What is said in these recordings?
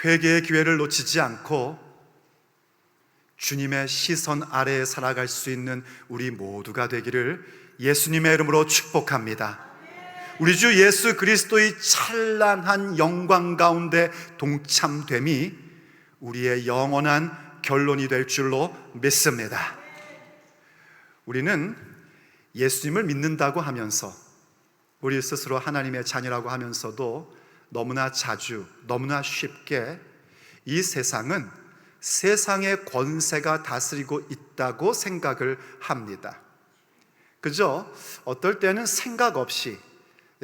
회개의 기회를 놓치지 않고 주님의 시선 아래에 살아갈 수 있는 우리 모두가 되기를 예수님의 이름으로 축복합니다. 우리 주 예수 그리스도의 찬란한 영광 가운데 동참됨이 우리의 영원한 결론이 될 줄로 믿습니다. 우리는 예수님을 믿는다고 하면서 우리 스스로 하나님의 자녀라고 하면서도 너무나 자주, 너무나 쉽게 이 세상은 세상의 권세가 다스리고 있다고 생각을 합니다. 그저 어떨 때는 생각 없이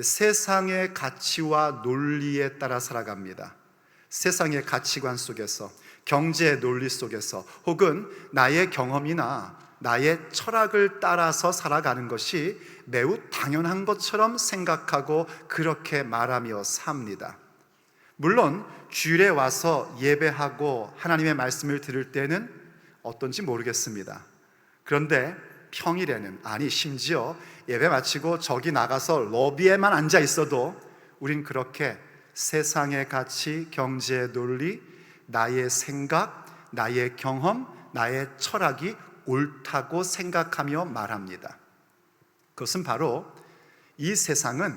세상의 가치와 논리에 따라 살아갑니다. 세상의 가치관 속에서, 경제의 논리 속에서, 혹은 나의 경험이나 나의 철학을 따라서 살아가는 것이 매우 당연한 것처럼 생각하고 그렇게 말하며 삽니다. 물론 주일에 와서 예배하고 하나님의 말씀을 들을 때는 어떤지 모르겠습니다. 그런데 평일에는, 아니 심지어 예배 마치고 저기 나가서 로비에만 앉아 있어도 우린 그렇게 세상의 가치, 경제의 논리, 나의 생각, 나의 경험, 나의 철학이 옳다고 생각하며 말합니다. 그것은 바로 이 세상은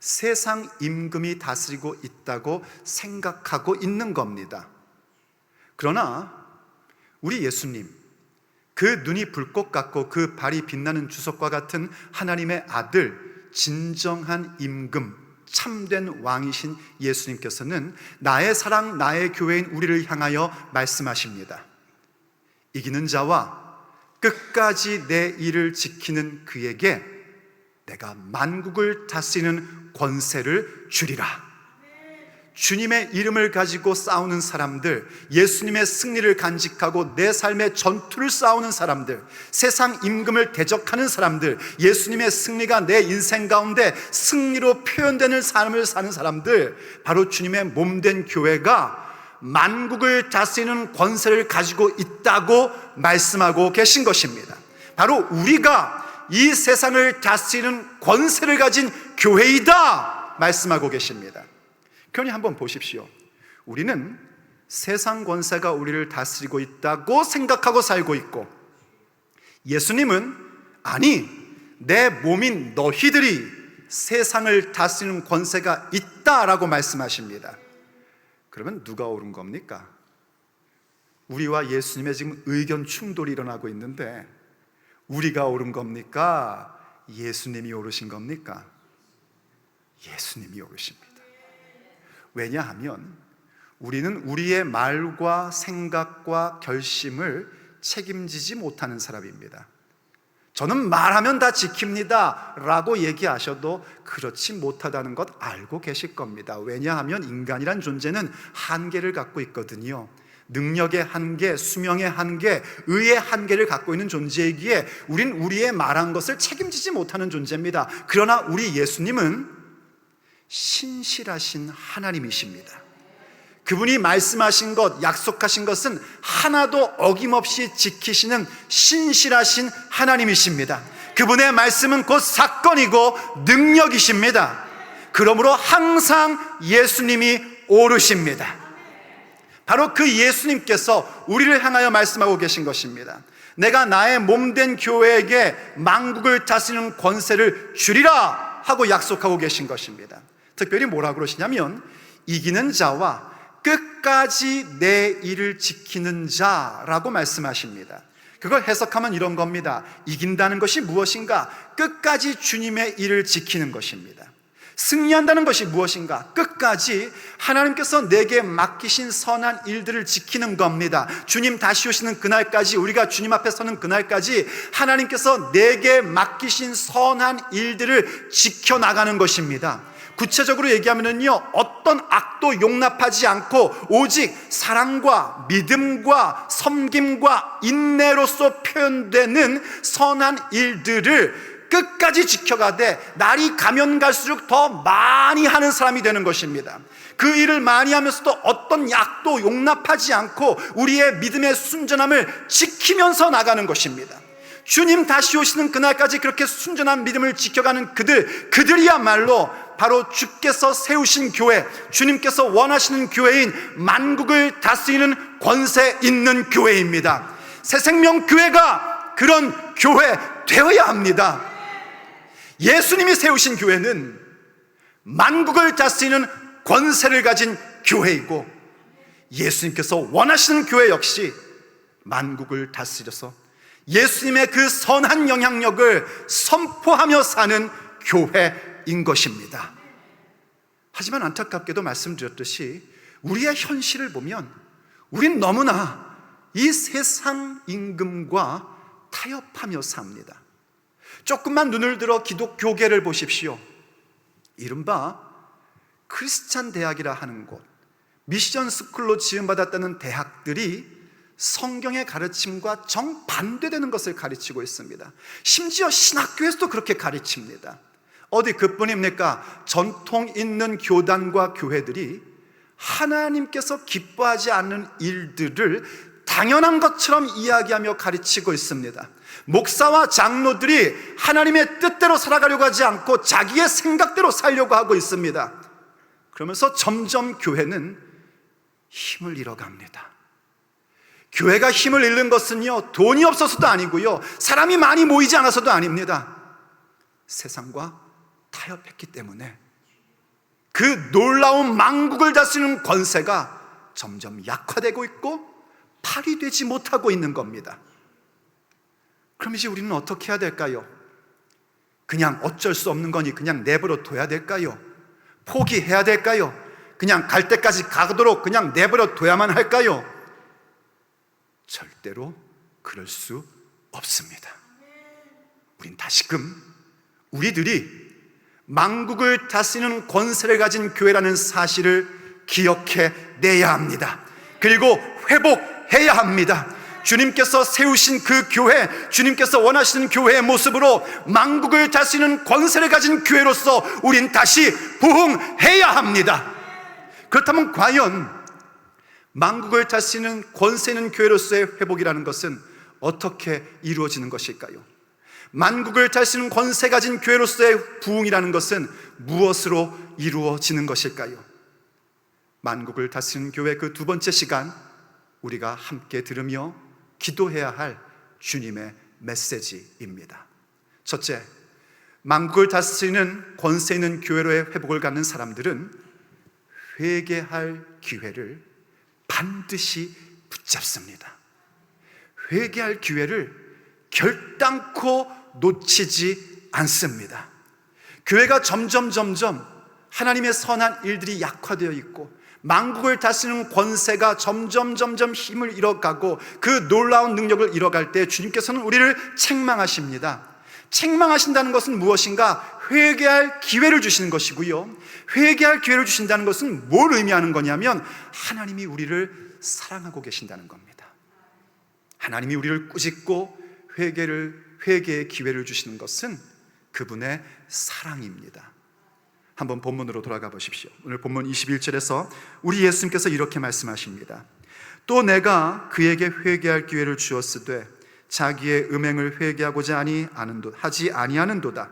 세상 임금이 다스리고 있다고 생각하고 있는 겁니다. 그러나 우리 예수님, 그 눈이 불꽃 같고 그 발이 빛나는 주석과 같은 하나님의 아들, 진정한 임금, 참된 왕이신 예수님께서는 나의 사랑, 나의 교회인 우리를 향하여 말씀하십니다. 이기는 자와 끝까지 내 일을 지키는 그에게 내가 만국을 다스리는 권세를 주리라. 주님의 이름을 가지고 싸우는 사람들, 예수님의 승리를 간직하고 내 삶의 전투를 싸우는 사람들, 세상 임금을 대적하는 사람들, 예수님의 승리가 내 인생 가운데 승리로 표현되는 삶을 사는 사람들, 바로 주님의 몸된 교회가 만국을 다스리는 권세를 가지고 있다고 말씀하고 계신 것입니다. 바로 우리가 이 세상을 다스리는 권세를 가진 교회이다 말씀하고 계십니다. 그러니 한번 보십시오. 우리는 세상 권세가 우리를 다스리고 있다고 생각하고 살고 있고, 예수님은 아니, 내 몸인 너희들이 세상을 다스리는 권세가 있다라고 말씀하십니다. 그러면 누가 옳은 겁니까? 우리와 예수님의 지금 의견 충돌이 일어나고 있는데 우리가 옳은 겁니까? 예수님이 옳으신 겁니까? 예수님이 옳으십니다. 왜냐하면 우리는 우리의 말과 생각과 결심을 책임지지 못하는 사람입니다. 저는 말하면 다 지킵니다 라고 얘기하셔도 그렇지 못하다는 것 알고 계실 겁니다. 왜냐하면 인간이란 존재는 한계를 갖고 있거든요. 능력의 한계, 수명의 한계, 의의 한계를 갖고 있는 존재이기에 우린 우리의 말한 것을 책임지지 못하는 존재입니다. 그러나 우리 예수님은 신실하신 하나님이십니다. 그분이 말씀하신 것, 약속하신 것은 하나도 어김없이 지키시는 신실하신 하나님이십니다. 그분의 말씀은 곧 사건이고 능력이십니다. 그러므로 항상 예수님이 옳으십니다. 바로 그 예수님께서 우리를 향하여 말씀하고 계신 것입니다. 내가 나의 몸된 교회에게 만국을 다스리는 권세를 주리라 하고 약속하고 계신 것입니다. 특별히 뭐라고 그러시냐면 이기는 자와 끝까지 내 일을 지키는 자라고 말씀하십니다. 그걸 해석하면 이런 겁니다. 이긴다는 것이 무엇인가? 끝까지 주님의 일을 지키는 것입니다. 승리한다는 것이 무엇인가? 끝까지 하나님께서 내게 맡기신 선한 일들을 지키는 겁니다. 주님 다시 오시는 그날까지, 우리가 주님 앞에 서는 그날까지 하나님께서 내게 맡기신 선한 일들을 지켜나가는 것입니다. 구체적으로 얘기하면요, 어떤 악도 용납하지 않고 오직 사랑과 믿음과 섬김과 인내로서 표현되는 선한 일들을 끝까지 지켜가되 날이 가면 갈수록 더 많이 하는 사람이 되는 것입니다. 그 일을 많이 하면서도 어떤 약도 용납하지 않고 우리의 믿음의 순전함을 지키면서 나가는 것입니다. 주님 다시 오시는 그날까지 그렇게 순전한 믿음을 지켜가는 그들이야말로 바로 주께서 세우신 교회, 주님께서 원하시는 교회인 만국을 다스리는 권세 있는 교회입니다. 새생명교회가 그런 교회 되어야 합니다. 예수님이 세우신 교회는 만국을 다스리는 권세를 가진 교회이고, 예수님께서 원하시는 교회 역시 만국을 다스려서 예수님의 그 선한 영향력을 선포하며 사는 교회인 것입니다. 하지만 안타깝게도 말씀드렸듯이 우리의 현실을 보면 우린 너무나 이 세상 임금과 타협하며 삽니다. 조금만 눈을 들어 기독교계를 보십시오. 이른바 크리스찬 대학이라 하는 곳, 미션 스쿨로 지원받았다는 대학들이 성경의 가르침과 정반대되는 것을 가르치고 있습니다. 심지어 신학교에서도 그렇게 가르칩니다. 어디 그뿐입니까? 전통 있는 교단과 교회들이 하나님께서 기뻐하지 않는 일들을 당연한 것처럼 이야기하며 가르치고 있습니다. 목사와 장로들이 하나님의 뜻대로 살아가려고 하지 않고 자기의 생각대로 살려고 하고 있습니다. 그러면서 점점 교회는 힘을 잃어갑니다. 교회가 힘을 잃는 것은요, 돈이 없어서도 아니고요, 사람이 많이 모이지 않아서도 아닙니다. 세상과 타협했기 때문에 그 놀라운 만국을 다스리는 권세가 점점 약화되고 있고 발휘되지 못하고 있는 겁니다. 그럼 이제 우리는 어떻게 해야 될까요? 그냥 어쩔 수 없는 거니 그냥 내버려 둬야 될까요? 포기해야 될까요? 그냥 갈 때까지 가도록 그냥 내버려 둬야만 할까요? 절대로 그럴 수 없습니다. 우린 다시금 우리들이 만국을 다스리는 권세를 가진 교회라는 사실을 기억해 내야 합니다. 그리고 회복해야 합니다. 주님께서 세우신 그 교회, 주님께서 원하시는 교회의 모습으로 만국을 다스리는 권세를 가진 교회로서 우린 다시 부흥해야 합니다. 그렇다면 과연 만국을 다스리는 권세 있는 교회로서의 회복이라는 것은 어떻게 이루어지는 것일까요? 만국을 다스리는 권세 가진 교회로서의 부흥이라는 것은 무엇으로 이루어지는 것일까요? 만국을 다스리는 교회 그 두 번째 시간, 우리가 함께 들으며 기도해야 할 주님의 메시지입니다. 첫째, 만국을 다스리는 권세 있는 교회로의 회복을 갖는 사람들은 회개할 기회를 반드시 붙잡습니다. 회개할 기회를 결단코 놓치지 않습니다. 교회가 점점 하나님의 선한 일들이 약화되어 있고 만국을 다스리는 권세가 점점 힘을 잃어가고 그 놀라운 능력을 잃어갈 때 주님께서는 우리를 책망하십니다. 책망하신다는 것은 무엇인가? 회개할 기회를 주시는 것이고요, 회개할 기회를 주신다는 것은 뭘 의미하는 거냐면 하나님이 우리를 사랑하고 계신다는 겁니다. 하나님이 우리를 꾸짖고 회개의 기회를 주시는 것은 그분의 사랑입니다. 한번 본문으로 돌아가 보십시오. 오늘 본문 21절에서 우리 예수님께서 이렇게 말씀하십니다. 또 내가 그에게 회개할 기회를 주었으되 자기의 음행을 회개하고자 하지 아니하는도다.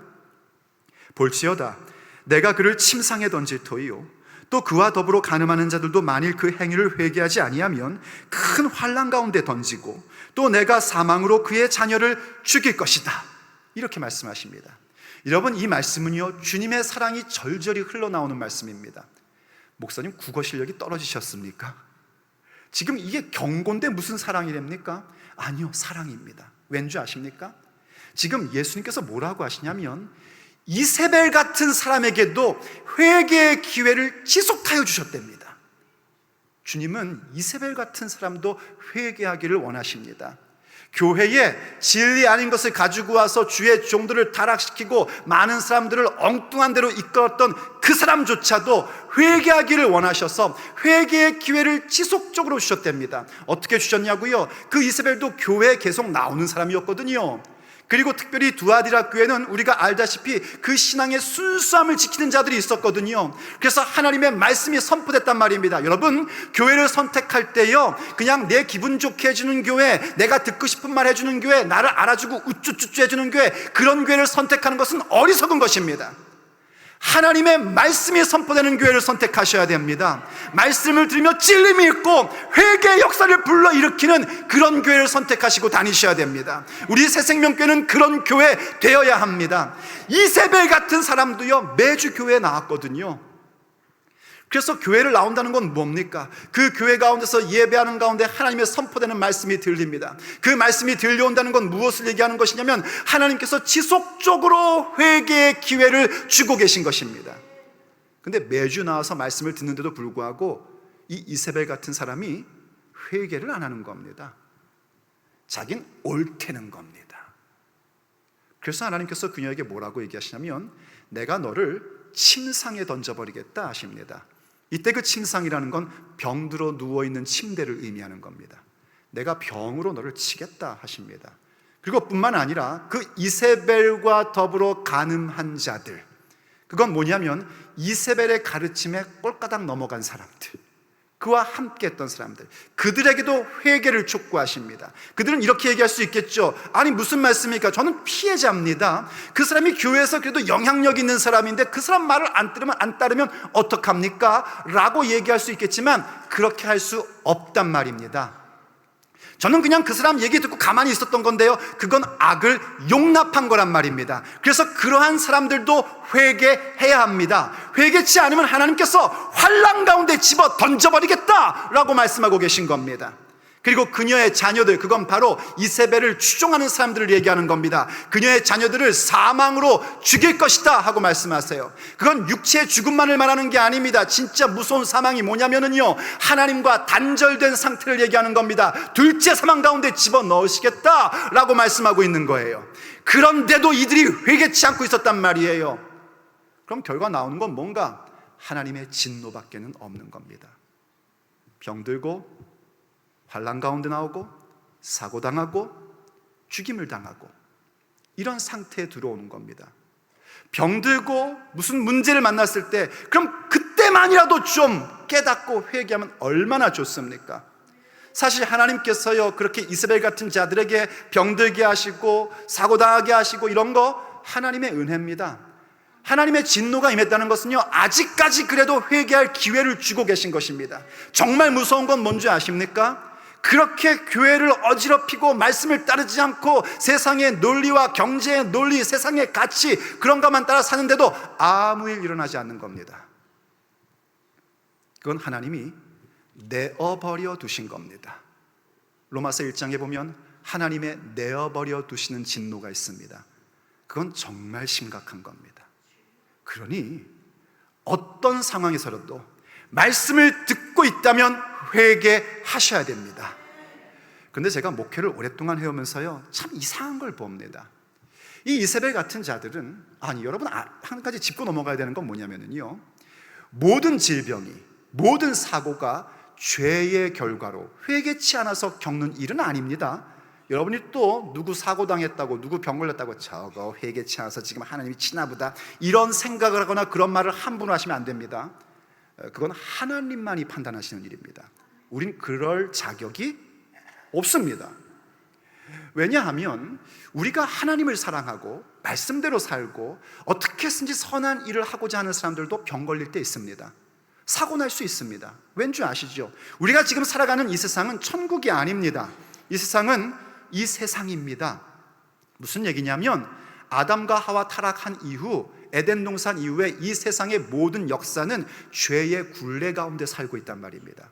볼지어다 내가 그를 침상에 던질 터이요 또 그와 더불어 간음하는 자들도 만일 그 행위를 회개하지 아니하면 큰 환난 가운데 던지고 또 내가 사망으로 그의 자녀를 죽일 것이다. 이렇게 말씀하십니다. 여러분, 이 말씀은요, 주님의 사랑이 절절히 흘러나오는 말씀입니다. 목사님, 국어 실력이 떨어지셨습니까? 지금 이게 경고인데 무슨 사랑이랍니까? 아니요, 사랑입니다. 왠지 아십니까? 지금 예수님께서 뭐라고 하시냐면 이세벨 같은 사람에게도 회개의 기회를 지속하여 주셨답니다. 주님은 이세벨 같은 사람도 회개하기를 원하십니다. 교회에 진리 아닌 것을 가지고 와서 주의 종들을 타락시키고 많은 사람들을 엉뚱한 대로 이끌었던 그 사람조차도 회개하기를 원하셔서 회개의 기회를 지속적으로 주셨답니다. 어떻게 주셨냐고요? 그 이세벨도 교회에 계속 나오는 사람이었거든요. 그리고 특별히 두아디라 교회는 우리가 알다시피 그 신앙의 순수함을 지키는 자들이 있었거든요. 그래서 하나님의 말씀이 선포됐단 말입니다. 여러분, 교회를 선택할 때요, 그냥 내 기분 좋게 해주는 교회, 내가 듣고 싶은 말 해주는 교회, 나를 알아주고 우쭈쭈쭈 해주는 교회, 그런 교회를 선택하는 것은 어리석은 것입니다. 하나님의 말씀이 선포되는 교회를 선택하셔야 됩니다. 말씀을 들으며 찔림이 있고 회개의 역사를 불러일으키는 그런 교회를 선택하시고 다니셔야 됩니다. 우리 새생명교회는 그런 교회 되어야 합니다. 이세벨 같은 사람도요, 매주 교회에 나왔거든요. 그래서 교회를 나온다는 건 뭡니까? 그 교회 가운데서 예배하는 가운데 하나님의 선포되는 말씀이 들립니다. 그 말씀이 들려온다는 건 무엇을 얘기하는 것이냐면 하나님께서 지속적으로 회개의 기회를 주고 계신 것입니다. 근데 매주 나와서 말씀을 듣는데도 불구하고 이 이세벨 같은 사람이 회개를 안 하는 겁니다. 자긴 옳다는 겁니다. 그래서 하나님께서 그녀에게 뭐라고 얘기하시냐면 내가 너를 침상에 던져버리겠다 하십니다. 이때 그 침상이라는 건 병들어 누워있는 침대를 의미하는 겁니다. 내가 병으로 너를 치겠다 하십니다. 그리고 뿐만 아니라 그 이세벨과 더불어 간음한 자들, 그건 뭐냐면 이세벨의 가르침에 꼴까닥 넘어간 사람들, 그와 함께 했던 사람들, 그들에게도 회개를 촉구하십니다. 그들은 이렇게 얘기할 수 있겠죠. 아니 무슨 말씀입니까? 저는 피해자입니다. 그 사람이 교회에서 그래도 영향력 있는 사람인데 그 사람 말을 안 따르면 어떡합니까? 라고 얘기할 수 있겠지만 그렇게 할 수 없단 말입니다. 저는 그냥 그 사람 얘기 듣고 가만히 있었던 건데요, 그건 악을 용납한 거란 말입니다. 그래서 그러한 사람들도 회개해야 합니다. 회개치 않으면 하나님께서 환난 가운데 집어 던져버리겠다라고 말씀하고 계신 겁니다. 그리고 그녀의 자녀들, 그건 바로 이세벨을 추종하는 사람들을 얘기하는 겁니다. 그녀의 자녀들을 사망으로 죽일 것이다 하고 말씀하세요. 그건 육체의 죽음만을 말하는 게 아닙니다. 진짜 무서운 사망이 뭐냐면요, 하나님과 단절된 상태를 얘기하는 겁니다. 둘째 사망 가운데 집어넣으시겠다라고 말씀하고 있는 거예요. 그런데도 이들이 회개치 않고 있었단 말이에요. 그럼 결과 나오는 건 뭔가? 하나님의 진노밖에는 없는 겁니다. 병들고 환난 가운데 나오고 사고당하고 죽임을 당하고 이런 상태에 들어오는 겁니다. 병들고 무슨 문제를 만났을 때 그럼 그때만이라도 좀 깨닫고 회개하면 얼마나 좋습니까? 사실 하나님께서요, 그렇게 이세벨 같은 자들에게 병들게 하시고 사고당하게 하시고 이런 거 하나님의 은혜입니다. 하나님의 진노가 임했다는 것은요, 아직까지 그래도 회개할 기회를 주고 계신 것입니다. 정말 무서운 건 뭔지 아십니까? 그렇게 교회를 어지럽히고 말씀을 따르지 않고 세상의 논리와 경제의 논리, 세상의 가치 그런 것만 따라 사는데도 아무 일 일어나지 않는 겁니다. 그건 하나님이 내어버려 두신 겁니다. 로마서 1장에 보면 하나님의 내어버려 두시는 진노가 있습니다. 그건 정말 심각한 겁니다. 그러니 어떤 상황에서라도 말씀을 듣고 있다면 회개하셔야 됩니다. 그런데 제가 목회를 오랫동안 해오면서요, 참 이상한 걸 봅니다. 이 이세벨 같은 자들은, 아니 여러분 한 가지 짚고 넘어가야 되는 건 뭐냐면요, 모든 질병이, 모든 사고가 죄의 결과로 회개치 않아서 겪는 일은 아닙니다. 여러분이 또 누구 사고 당했다고, 누구 병 걸렸다고 저거 회개치 않아서 지금 하나님이 치나보다 이런 생각을 하거나 그런 말을 함부로 하시면 안 됩니다. 그건 하나님만이 판단하시는 일입니다. 우린 그럴 자격이 없습니다. 왜냐하면 우리가 하나님을 사랑하고 말씀대로 살고 어떻게 해서든지 선한 일을 하고자 하는 사람들도 병 걸릴 때 있습니다. 사고 날 수 있습니다. 왠지 아시죠? 우리가 지금 살아가는 이 세상은 천국이 아닙니다. 이 세상은 이 세상입니다. 무슨 얘기냐면 아담과 하와 타락한 이후, 에덴 동산 이후에 이 세상의 모든 역사는 죄의 굴레 가운데 살고 있단 말입니다.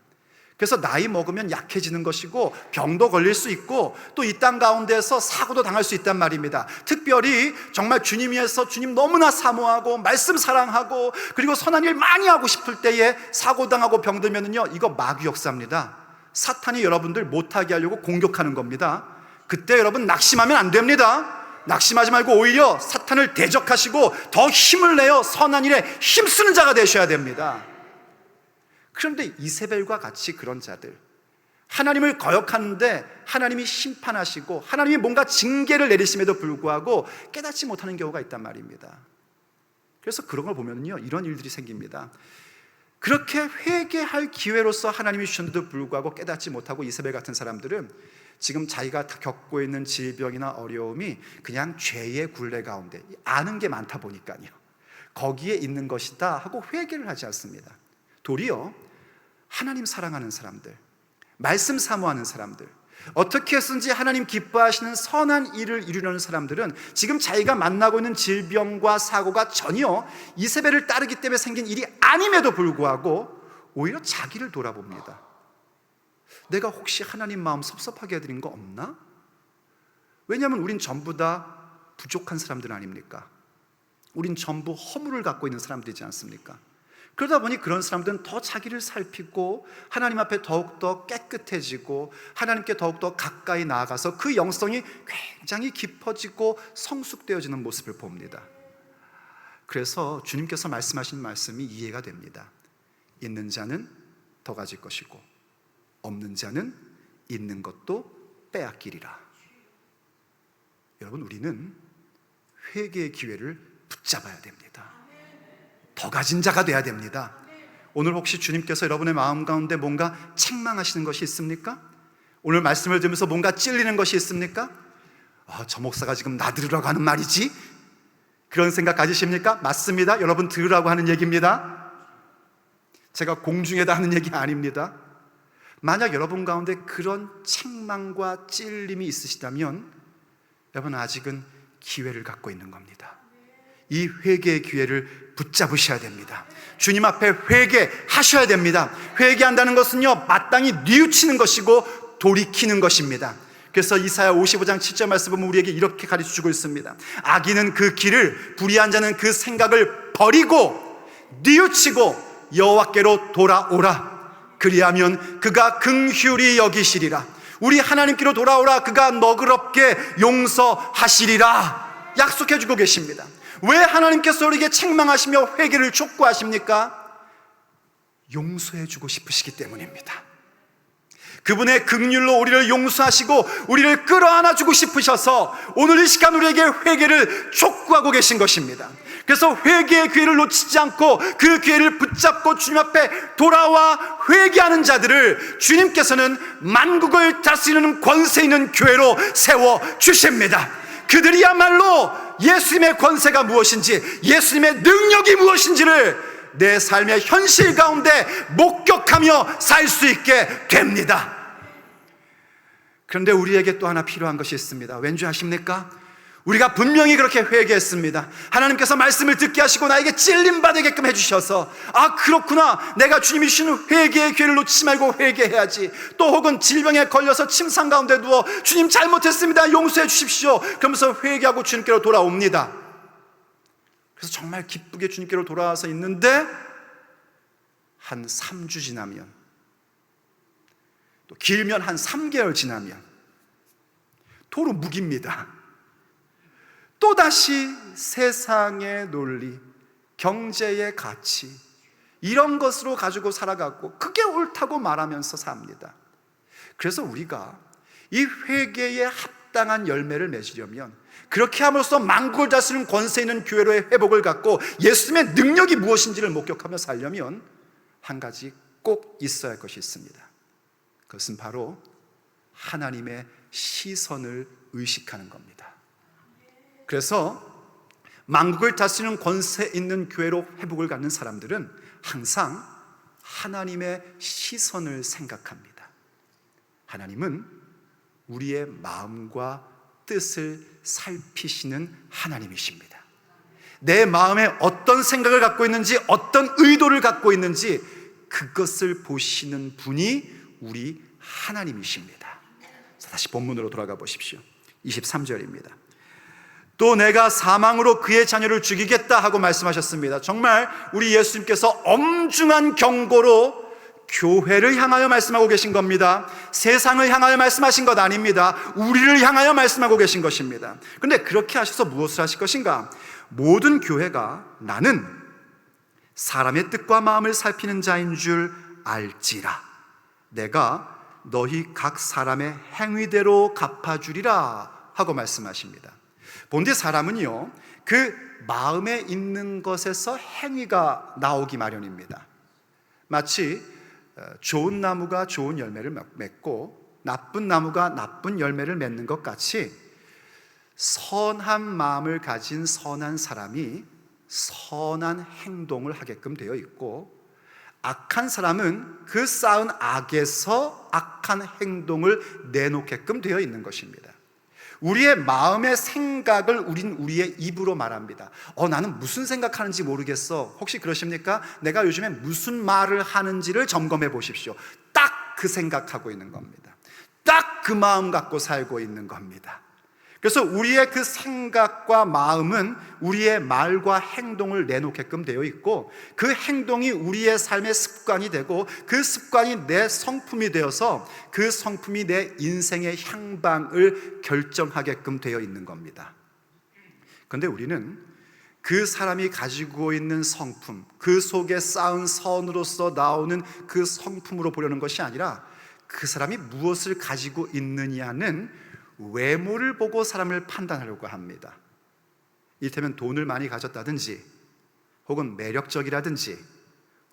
그래서 나이 먹으면 약해지는 것이고 병도 걸릴 수 있고 또 이 땅 가운데서 사고도 당할 수 있단 말입니다. 특별히 정말 주님 위해서 주님 너무나 사모하고 말씀 사랑하고 그리고 선한 일 많이 하고 싶을 때에 사고 당하고 병들면은요, 이거 마귀 역사입니다. 사탄이 여러분들 못하게 하려고 공격하는 겁니다. 그때 여러분 낙심하면 안 됩니다. 낙심하지 말고 오히려 사탄을 대적하시고 더 힘을 내어 선한 일에 힘쓰는 자가 되셔야 됩니다. 그런데 이세벨과 같이 그런 자들, 하나님을 거역하는데 하나님이 심판하시고 하나님이 뭔가 징계를 내리심에도 불구하고 깨닫지 못하는 경우가 있단 말입니다. 그래서 그런 걸 보면요, 이런 일들이 생깁니다. 그렇게 회개할 기회로서 하나님이 주셨는데도 불구하고 깨닫지 못하고 이세벨 같은 사람들은 지금 자기가 겪고 있는 질병이나 어려움이 그냥 죄의 굴레 가운데 아는 게 많다 보니까요, 거기에 있는 것이다 하고 회개를 하지 않습니다. 도리어 하나님 사랑하는 사람들, 말씀 사모하는 사람들, 어떻게 해서든지 하나님 기뻐하시는 선한 일을 이루려는 사람들은 지금 자기가 만나고 있는 질병과 사고가 전혀 이세벨을 따르기 때문에 생긴 일이 아님에도 불구하고 오히려 자기를 돌아봅니다. 내가 혹시 하나님 마음 섭섭하게 해드린 거 없나? 왜냐하면 우린 전부 다 부족한 사람들 아닙니까? 우린 전부 허물을 갖고 있는 사람들이지 않습니까? 그러다 보니 그런 사람들은 더 자기를 살피고 하나님 앞에 더욱더 깨끗해지고 하나님께 더욱더 가까이 나아가서 그 영성이 굉장히 깊어지고 성숙되어지는 모습을 봅니다. 그래서 주님께서 말씀하신 말씀이 이해가 됩니다. 있는 자는 더 가질 것이고 없는 자는 있는 것도 빼앗기리라. 여러분, 우리는 회개의 기회를 붙잡아야 됩니다. 더 가진 자가 돼야 됩니다. 오늘 혹시 주님께서 여러분의 마음 가운데 뭔가 책망하시는 것이 있습니까? 오늘 말씀을 들으면서 뭔가 찔리는 것이 있습니까? 저 목사가 지금 나 들으라고 하는 말이지? 그런 생각 가지십니까? 맞습니다. 여러분 들으라고 하는 얘기입니다. 제가 공중에다 하는 얘기 아닙니다. 만약 여러분 가운데 그런 책망과 찔림이 있으시다면 여러분 아직은 기회를 갖고 있는 겁니다. 이 회개의 기회를 붙잡으셔야 됩니다. 주님 앞에 회개하셔야 됩니다. 회개한다는 것은요, 마땅히 뉘우치는 것이고 돌이키는 것입니다. 그래서 이사야 55장 7절 말씀 보면 우리에게 이렇게 가르쳐주고 있습니다. 악인은 그 길을, 불의한 자는 그 생각을 버리고 뉘우치고 여호와께로 돌아오라. 그리하면 그가 긍휼히 여기시리라. 우리 하나님께로 돌아오라. 그가 너그럽게 용서하시리라. 약속해주고 계십니다. 왜 하나님께서 우리에게 책망하시며 회개를 촉구하십니까? 용서해주고 싶으시기 때문입니다. 그분의 긍휼로 우리를 용서하시고 우리를 끌어안아주고 싶으셔서 오늘 이 시간 우리에게 회개를 촉구하고 계신 것입니다. 그래서 회개의 기회를 놓치지 않고 그 기회를 붙잡고 주님 앞에 돌아와 회개하는 자들을 주님께서는 만국을 다스리는 권세 있는 교회로 세워주십니다. 그들이야말로 예수님의 권세가 무엇인지, 예수님의 능력이 무엇인지를 내 삶의 현실 가운데 목격하며 살 수 있게 됩니다. 그런데 우리에게 또 하나 필요한 것이 있습니다. 왠지 아십니까? 우리가 분명히 그렇게 회개했습니다. 하나님께서 말씀을 듣게 하시고 나에게 찔림받게끔 해주셔서 그렇구나, 내가 주님이 주시는 회개의 기회를 놓치지 말고 회개해야지. 또 혹은 질병에 걸려서 침상 가운데 누워 주님 잘못했습니다, 용서해 주십시오, 그러면서 회개하고 주님께로 돌아옵니다. 그래서 정말 기쁘게 주님께로 돌아와서 있는데 한 3주 지나면, 또 길면 한 3개월 지나면 도로 묵입니다. 또다시 세상의 논리, 경제의 가치, 이런 것으로 가지고 살아가고 그게 옳다고 말하면서 삽니다. 그래서 우리가 이 회개에 합당한 열매를 맺으려면, 그렇게 함으로써 만국을 다스리는 권세 있는 교회로의 회복을 갖고 예수님의 능력이 무엇인지를 목격하며 살려면 한 가지 꼭 있어야 할 것이 있습니다. 그것은 바로 하나님의 시선을 의식하는 겁니다. 그래서 만국을 다스리는 권세 있는 교회로 회복을 갖는 사람들은 항상 하나님의 시선을 생각합니다. 하나님은 우리의 마음과 뜻을 살피시는 하나님이십니다. 내 마음에 어떤 생각을 갖고 있는지, 어떤 의도를 갖고 있는지 그것을 보시는 분이 우리 하나님이십니다. 다시 본문으로 돌아가 보십시오. 23절입니다. 또 내가 사망으로 그의 자녀를 죽이겠다 하고 말씀하셨습니다. 정말 우리 예수님께서 엄중한 경고로 교회를 향하여 말씀하고 계신 겁니다. 세상을 향하여 말씀하신 것 아닙니다. 우리를 향하여 말씀하고 계신 것입니다. 그런데 그렇게 하셔서 무엇을 하실 것인가? 모든 교회가 나는 사람의 뜻과 마음을 살피는 자인 줄 알지라. 내가 너희 각 사람의 행위대로 갚아주리라 하고 말씀하십니다. 본디 사람은요, 그 마음에 있는 것에서 행위가 나오기 마련입니다. 마치 좋은 나무가 좋은 열매를 맺고 나쁜 나무가 나쁜 열매를 맺는 것 같이 선한 마음을 가진 선한 사람이 선한 행동을 하게끔 되어 있고, 악한 사람은 그 쌓은 악에서 악한 행동을 내놓게끔 되어 있는 것입니다. 우리의 마음의 생각을 우리의 입으로 말합니다. 나는 무슨 생각하는지 모르겠어. 혹시 그러십니까? 내가 요즘에 무슨 말을 하는지를 점검해 보십시오. 딱 그 생각하고 있는 겁니다. 딱 그 마음 갖고 살고 있는 겁니다. 그래서 우리의 그 생각과 마음은 우리의 말과 행동을 내놓게끔 되어 있고, 그 행동이 우리의 삶의 습관이 되고, 그 습관이 내 성품이 되어서 그 성품이 내 인생의 향방을 결정하게끔 되어 있는 겁니다. 그런데 우리는 그 사람이 가지고 있는 성품, 그 속에 쌓은 선으로서 나오는 그 성품으로 보려는 것이 아니라 그 사람이 무엇을 가지고 있느냐는 외모를 보고 사람을 판단하려고 합니다. 이를테면 돈을 많이 가졌다든지, 혹은 매력적이라든지,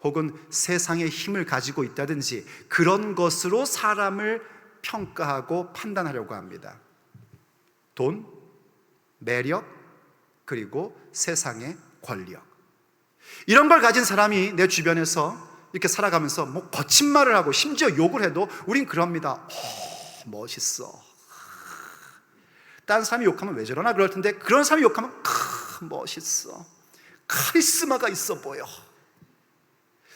혹은 세상의 힘을 가지고 있다든지, 그런 것으로 사람을 평가하고 판단하려고 합니다. 돈, 매력, 그리고 세상의 권력, 이런 걸 가진 사람이 내 주변에서 이렇게 살아가면서 뭐 거친 말을 하고 심지어 욕을 해도 우린 그럽니다. 멋있어. 다른 사람이 욕하면 왜 저러나 그럴 텐데, 그런 사람이 욕하면 멋있어, 카리스마가 있어 보여.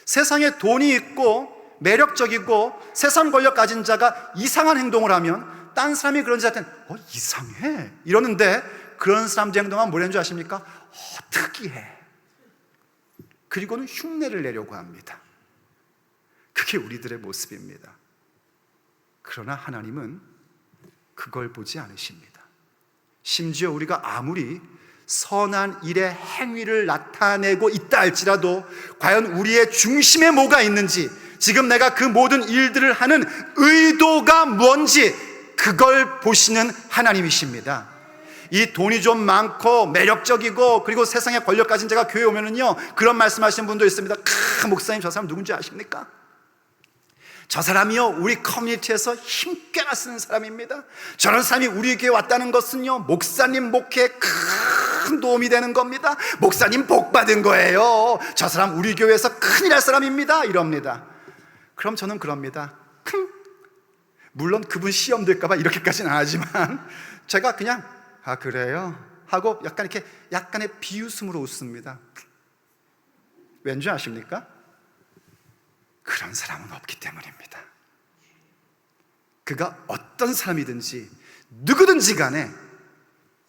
세상에 돈이 있고 매력적이고 세상 권력 가진 자가 이상한 행동을 하면 다른 사람이 그런 자한테는 이상해 이러는데, 그런 사람들 행동은 뭐라는 줄 아십니까? 특이해. 그리고는 흉내를 내려고 합니다. 그게 우리들의 모습입니다. 그러나 하나님은 그걸 보지 않으십니다. 심지어 우리가 아무리 선한 일의 행위를 나타내고 있다 할지라도 과연 우리의 중심에 뭐가 있는지, 지금 내가 그 모든 일들을 하는 의도가 뭔지, 그걸 보시는 하나님이십니다. 이 돈이 좀 많고 매력적이고 그리고 세상에 권력 가진 자가 교회에 오면은요, 그런 말씀하시는 분도 있습니다. 목사님, 저 사람 누군지 아십니까? 저 사람이요, 우리 커뮤니티에서 힘께나 쓰는 사람입니다. 저런 사람이 우리 교회에 왔다는 것은요, 목사님 목회에 큰 도움이 되는 겁니다. 목사님 복 받은 거예요. 저 사람 우리 교회에서 큰일 할 사람입니다, 이럽니다. 그럼 저는 그럽니다. 물론 그분 시험 될까봐 이렇게까지는 안 하지만 제가 그냥 그래요 하고 약간의 비웃음으로 웃습니다. 왠지 아십니까? 그런 사람은 없기 때문입니다. 그가 어떤 사람이든지 누구든지 간에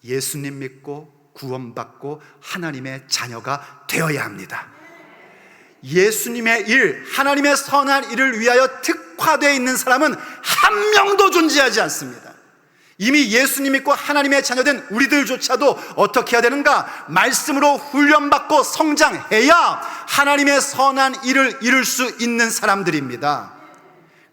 예수님 믿고 구원받고 하나님의 자녀가 되어야 합니다. 예수님의 일, 하나님의 선한 일을 위하여 특화되어 있는 사람은 한 명도 존재하지 않습니다. 이미 예수님 믿고 하나님의 자녀된 우리들조차도 어떻게 해야 되는가? 말씀으로 훈련받고 성장해야 하나님의 선한 일을 이룰 수 있는 사람들입니다.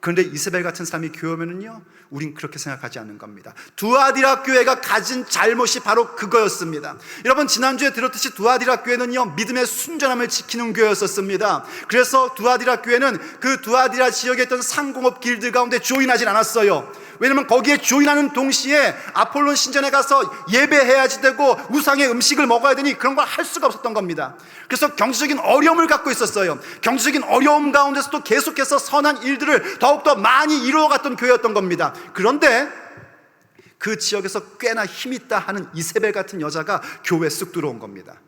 그런데 이세벨 같은 사람이 교회 오면은요, 우린 그렇게 생각하지 않는 겁니다. 두아디라 교회가 가진 잘못이 바로 그거였습니다. 여러분, 지난주에 들었듯이 두아디라 교회는요, 믿음의 순전함을 지키는 교회였었습니다. 그래서 두아디라 교회는 그 두아디라 지역에 있던 상공업 길들 가운데 조인하진 않았어요. 왜냐면 거기에 조인하는 동시에 아폴론 신전에 가서 예배해야지 되고 우상의 음식을 먹어야 되니 그런 걸 할 수가 없었던 겁니다. 그래서 경제적인 어려움을 갖고 있었어요. 경제적인 어려움 가운데서도 계속해서 선한 일들을 더욱더 많이 이루어갔던 교회였던 겁니다. 그런데 그 지역에서 꽤나 힘있다 하는 이세벨 같은 여자가 교회에 쑥 들어온 겁니다.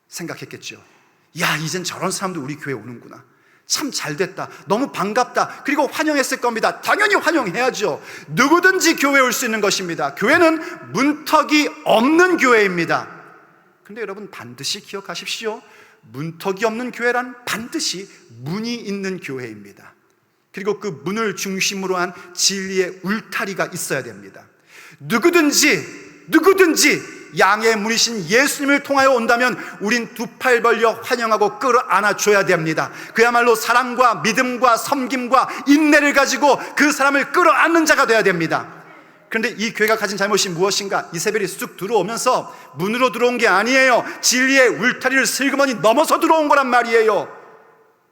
생각했겠죠. 야, 이젠 저런 사람도 우리 교회에 오는구나. 참 잘됐다, 너무 반갑다, 그리고 환영했을 겁니다. 당연히 환영해야죠. 누구든지 교회에 올 수 있는 것입니다. 교회는 문턱이 없는 교회입니다. 그런데 여러분, 반드시 기억하십시오. 문턱이 없는 교회란 반드시 문이 있는 교회입니다. 그리고 그 문을 중심으로 한 진리의 울타리가 있어야 됩니다. 누구든지 양의 문이신 예수님을 통하여 온다면 우린 두 팔 벌려 환영하고 끌어안아 줘야 됩니다. 그야말로 사랑과 믿음과 섬김과 인내를 가지고 그 사람을 끌어안는 자가 되어야 됩니다. 그런데 이 교회가 가진 잘못이 무엇인가? 이세벨이 쑥 들어오면서 문으로 들어온 게 아니에요. 진리의 울타리를 슬그머니 넘어서 들어온 거란 말이에요.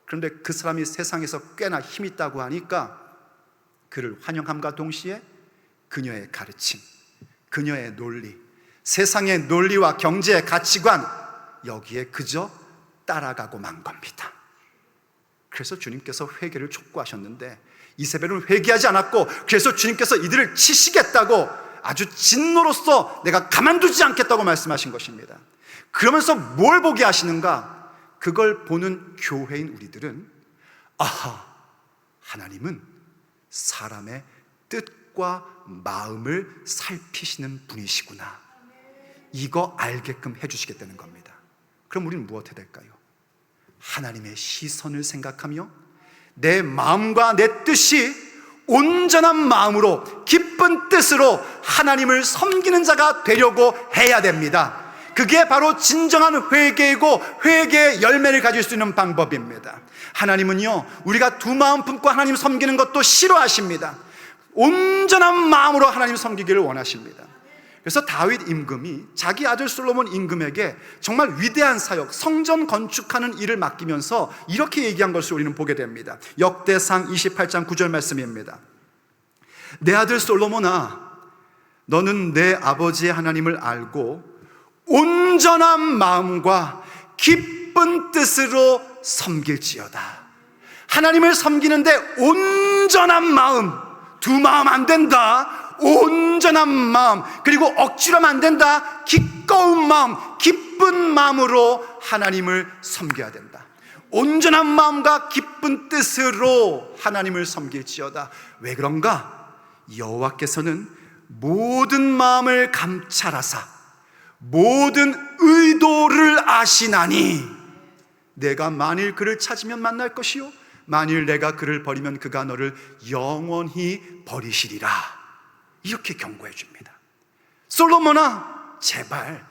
그런데 그 사람이 세상에서 꽤나 힘 있다고 하니까 그를 환영함과 동시에 그녀의 가르침, 그녀의 논리, 세상의 논리와 경제의 가치관, 여기에 그저 따라가고 만 겁니다. 그래서 주님께서 회개를 촉구하셨는데 이세벨은 회개하지 않았고, 그래서 주님께서 이들을 치시겠다고 아주 진노로서 내가 가만두지 않겠다고 말씀하신 것입니다. 그러면서 뭘 보게 하시는가? 그걸 보는 교회인 우리들은 아하, 하나님은 사람의 뜻과 마음을 살피시는 분이시구나, 이거 알게끔 해주시겠다는 겁니다. 그럼 우리는 무엇 해야 될까요? 하나님의 시선을 생각하며 내 마음과 내 뜻이 온전한 마음으로 기쁜 뜻으로 하나님을 섬기는 자가 되려고 해야 됩니다. 그게 바로 진정한 회개이고 회개의 열매를 가질 수 있는 방법입니다. 하나님은요, 우리가 두 마음 품고 하나님 섬기는 것도 싫어하십니다. 온전한 마음으로 하나님 섬기기를 원하십니다. 그래서 다윗 임금이 자기 아들 솔로몬 임금에게 정말 위대한 사역, 성전 건축하는 일을 맡기면서 이렇게 얘기한 것을 우리는 보게 됩니다. 역대상 28장 9절 말씀입니다. 내 아들 솔로몬아, 너는 내 아버지의 하나님을 알고 온전한 마음과 기쁜 뜻으로 섬길지어다. 하나님을 섬기는데 온전한 마음, 두 마음 안 된다. 온전한 마음, 그리고 억지로 하면 안 된다. 기꺼운 마음, 기쁜 마음으로 하나님을 섬겨야 된다. 온전한 마음과 기쁜 뜻으로 하나님을 섬길지어다. 왜 그런가? 여호와께서는 모든 마음을 감찰하사 모든 의도를 아시나니 내가 만일 그를 찾으면 만날 것이요 만일 내가 그를 버리면 그가 너를 영원히 버리시리라. 이렇게 경고해 줍니다. 솔로몬아, 제발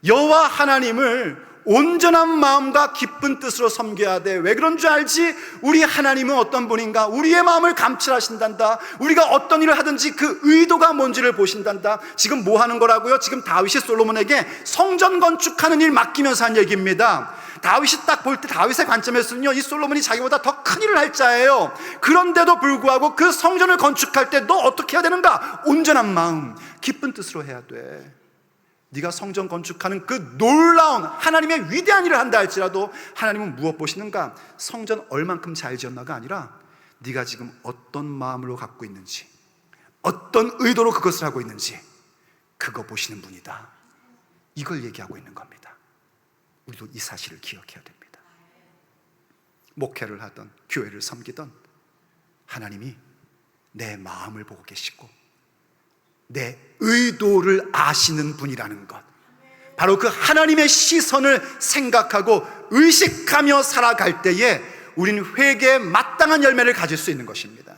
여호와 하나님을 온전한 마음과 기쁜 뜻으로 섬겨야 돼. 왜 그런 줄 알지? 우리 하나님은 어떤 분인가? 우리의 마음을 감찰하신단다. 우리가 어떤 일을 하든지 그 의도가 뭔지를 보신단다. 지금 뭐 하는 거라고요? 지금 다윗이 솔로몬에게 성전 건축하는 일 맡기면서 한 얘기입니다. 다윗이 딱 볼 때 다윗의 관점에서는요, 이 솔로몬이 자기보다 더 큰 일을 할 자예요. 그런데도 불구하고 그 성전을 건축할 때 너 어떻게 해야 되는가? 온전한 마음, 기쁜 뜻으로 해야 돼. 네가 성전 건축하는 그 놀라운 하나님의 위대한 일을 한다 할지라도 하나님은 무엇 보시는가? 성전 얼만큼 잘 지었나가 아니라 네가 지금 어떤 마음으로 갖고 있는지, 어떤 의도로 그것을 하고 있는지, 그거 보시는 분이다. 이걸 얘기하고 있는 겁니다. 우리도 이 사실을 기억해야 됩니다. 목회를 하던, 교회를 섬기던 하나님이 내 마음을 보고 계시고 내 의도를 아시는 분이라는 것, 바로 그 하나님의 시선을 생각하고 의식하며 살아갈 때에 우리는 회개에 마땅한 열매를 가질 수 있는 것입니다.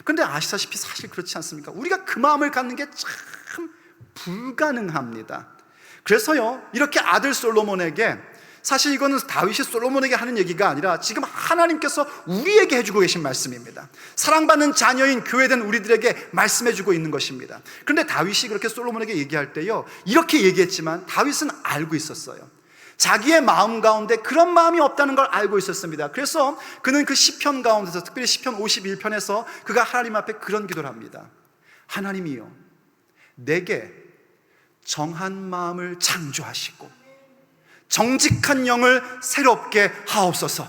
그런데 아시다시피 사실 그렇지 않습니까? 우리가 그 마음을 갖는 게 참 불가능합니다. 그래서요, 이렇게 아들 솔로몬에게, 사실 이거는 다윗이 솔로몬에게 하는 얘기가 아니라 지금 하나님께서 우리에게 해주고 계신 말씀입니다. 사랑받는 자녀인 교회된 우리들에게 말씀해주고 있는 것입니다. 그런데 다윗이 그렇게 솔로몬에게 얘기할 때요, 이렇게 얘기했지만 다윗은 알고 있었어요. 자기의 마음 가운데 그런 마음이 없다는 걸 알고 있었습니다. 그래서 그는 그 시편 가운데서, 특별히 시편 51편에서 그가 하나님 앞에 그런 기도를 합니다. 하나님이요, 내게 정한 마음을 창조하시고 정직한 영을 새롭게 하옵소서.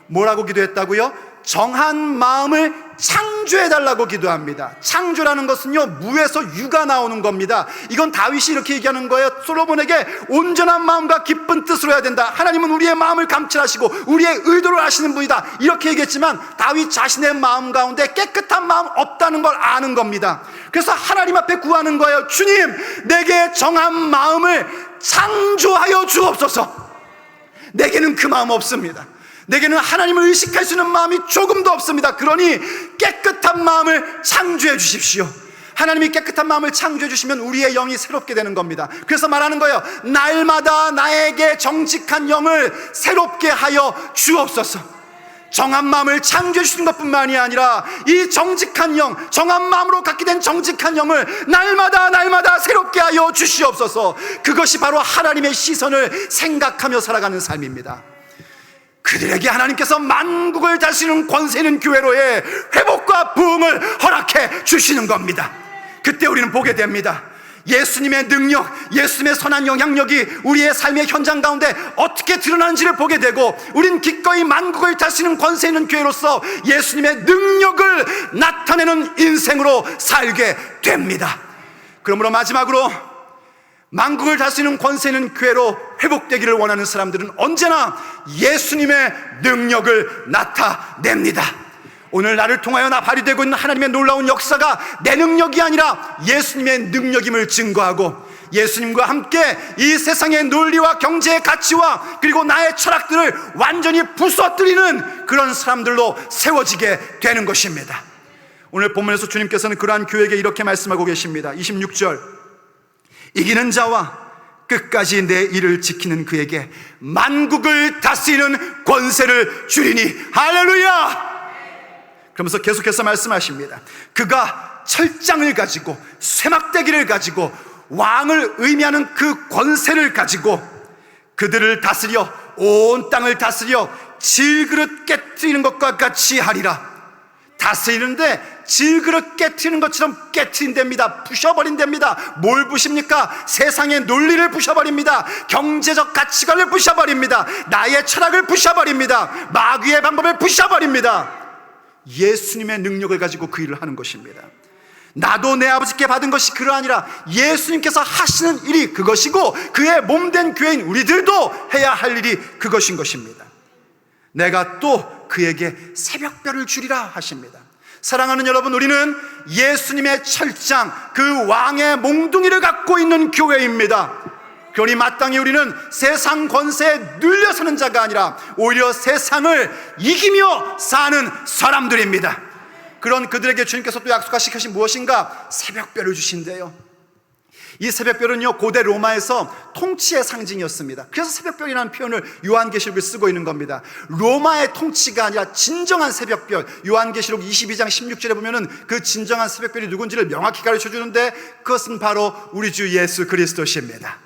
뭐라고 기도했다고요? 정한 마음을 창조해달라고 기도합니다. 창조라는 것은요, 무에서 유가 나오는 겁니다. 이건 다윗이 이렇게 얘기하는 거예요. 솔로몬에게 온전한 마음과 기쁜 뜻으로 해야 된다. 하나님은 우리의 마음을 감찰하시고 우리의 의도를 아시는 분이다. 이렇게 얘기했지만 다윗 자신의 마음 가운데 깨끗한 마음 없다는 걸 아는 겁니다. 그래서 하나님 앞에 구하는 거예요. 주님, 내게 정한 마음을 창조하여 주옵소서. 내게는 그 마음 없습니다. 내게는 하나님을 의식할 수 있는 마음이 조금도 없습니다. 그러니 깨끗한 마음을 창조해 주십시오. 하나님이 깨끗한 마음을 창조해 주시면 우리의 영이 새롭게 되는 겁니다. 그래서 말하는 거예요. 날마다 나에게 정직한 영을 새롭게 하여 주옵소서. 정한 마음을 창조해 주시는 것뿐만이 아니라 이 정직한 영, 정한 마음으로 갖게 된 정직한 영을 날마다 새롭게 하여 주시옵소서. 그것이 바로 하나님의 시선을 생각하며 살아가는 삶입니다. 그들에게 하나님께서 만국을 다스리는 권세 있는 교회로의 회복과 부흥을 허락해 주시는 겁니다. 그때 우리는 보게 됩니다. 예수님의 능력, 예수님의 선한 영향력이 우리의 삶의 현장 가운데 어떻게 드러나는지를 보게 되고, 우린 기꺼이 만국을 다스리는 권세 있는 교회로서 예수님의 능력을 나타내는 인생으로 살게 됩니다. 그러므로 마지막으로 만국을 다스리는 권세 있는 교회로 회복되기를 원하는 사람들은 언제나 예수님의 능력을 나타냅니다. 오늘 나를 통하여 발휘되고 있는 하나님의 놀라운 역사가 내 능력이 아니라 예수님의 능력임을 증거하고, 예수님과 함께 이 세상의 논리와 경제의 가치와 그리고 나의 철학들을 완전히 부서뜨리는 그런 사람들로 세워지게 되는 것입니다. 오늘 본문에서 주님께서는 그러한 교회에게 이렇게 말씀하고 계십니다. 26절, 이기는 자와 끝까지 내 일을 지키는 그에게 만국을 다스리는 권세를 주리니. 할렐루야! 그러면서 계속해서 말씀하십니다. 그가 철장을 가지고 쇠막대기를 가지고 왕을 의미하는 그 권세를 가지고 그들을 다스려 온 땅을 다스려 질그릇 깨트리는 것과 같이 하리라. 다스리는데 질그릇 깨트리는 것처럼 깨트린답니다. 부셔버린답니다. 뭘 부십니까? 세상의 논리를 부셔버립니다. 경제적 가치관을 부셔버립니다. 나의 철학을 부셔버립니다. 마귀의 방법을 부셔버립니다. 예수님의 능력을 가지고 그 일을 하는 것입니다. 나도 내 아버지께 받은 것이 그러하니라. 예수님께서 하시는 일이 그것이고, 그의 몸된 교회인 우리들도 해야 할 일이 그것인 것입니다. 내가 또 그에게 새벽별을 주리라 하십니다. 사랑하는 여러분, 우리는 예수님의 철장, 그 왕의 몽둥이를 갖고 있는 교회입니다. 그러니 마땅히 우리는 세상 권세에 눌려서는 자가 아니라 오히려 세상을 이기며 사는 사람들입니다. 그런 그들에게 주님께서 또 약속하신 것이 무엇인가? 새벽별을 주신대요. 이 새벽별은요, 고대 로마에서 통치의 상징이었습니다. 그래서 새벽별이라는 표현을 요한계시록에 쓰고 있는 겁니다. 로마의 통치가 아니라 진정한 새벽별, 요한계시록 22장 16절에 보면은 그 진정한 새벽별이 누군지를 명확히 가르쳐 주는데, 그것은 바로 우리 주 예수 그리스도십니다.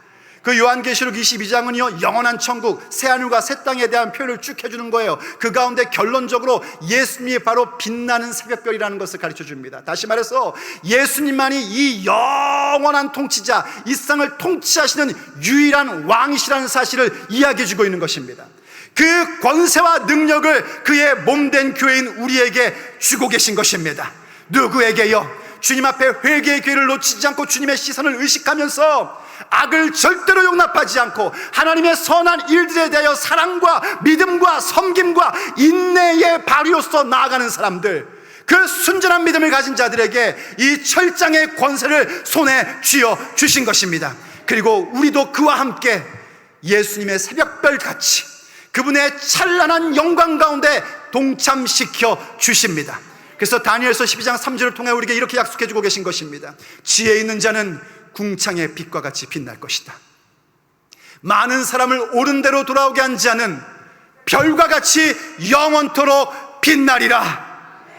그 요한계시록 22장은요, 영원한 천국, 새하늘과 새 땅에 대한 표현을 쭉 해주는 거예요. 그 가운데 결론적으로 예수님이 바로 빛나는 새벽별이라는 것을 가르쳐 줍니다. 다시 말해서 예수님만이 이 영원한 통치자, 이 세상을 통치하시는 유일한 왕이시라는 사실을 이야기해 주고 있는 것입니다. 그 권세와 능력을 그의 몸된 교회인 우리에게 주고 계신 것입니다. 누구에게요? 주님 앞에 회개의 기회를 놓치지 않고 주님의 시선을 의식하면서 악을 절대로 용납하지 않고 하나님의 선한 일들에 대하여 사랑과 믿음과 섬김과 인내의 발휘로서 나아가는 사람들, 그 순전한 믿음을 가진 자들에게 이 철장의 권세를 손에 쥐어 주신 것입니다. 그리고 우리도 그와 함께 예수님의 새벽별 같이 그분의 찬란한 영광 가운데 동참시켜 주십니다. 그래서 다니엘서 12장 3절을 통해 우리에게 이렇게 약속해 주고 계신 것입니다. 지혜 있는 자는 궁창의 빛과 같이 빛날 것이다. 많은 사람을 옳은 대로 돌아오게 한 자는 별과 같이 영원토록 빛나리라.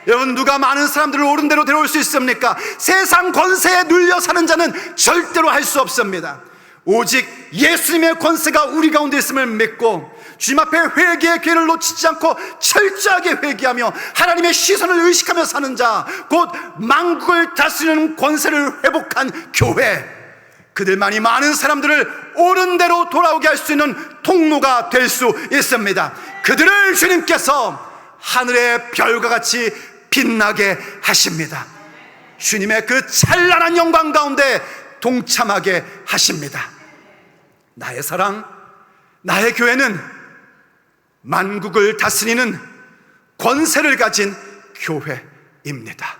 여러분, 누가 많은 사람들을 옳은 대로 데려올 수 있습니까? 세상 권세에 눌려 사는 자는 절대로 할 수 없습니다. 오직 예수님의 권세가 우리 가운데 있음을 믿고 주님 앞에 회개의 기회를 놓치지 않고 철저하게 회개하며 하나님의 시선을 의식하며 사는 자, 곧 만국을 다스리는 권세를 회복한 교회, 그들만이 많은 사람들을 옳은 대로 돌아오게 할 수 있는 통로가 될 수 있습니다. 그들을 주님께서 하늘의 별과 같이 빛나게 하십니다. 주님의 그 찬란한 영광 가운데 동참하게 하십니다. 나의 사랑, 나의 교회는 만국을 다스리는 권세를 가진 교회입니다.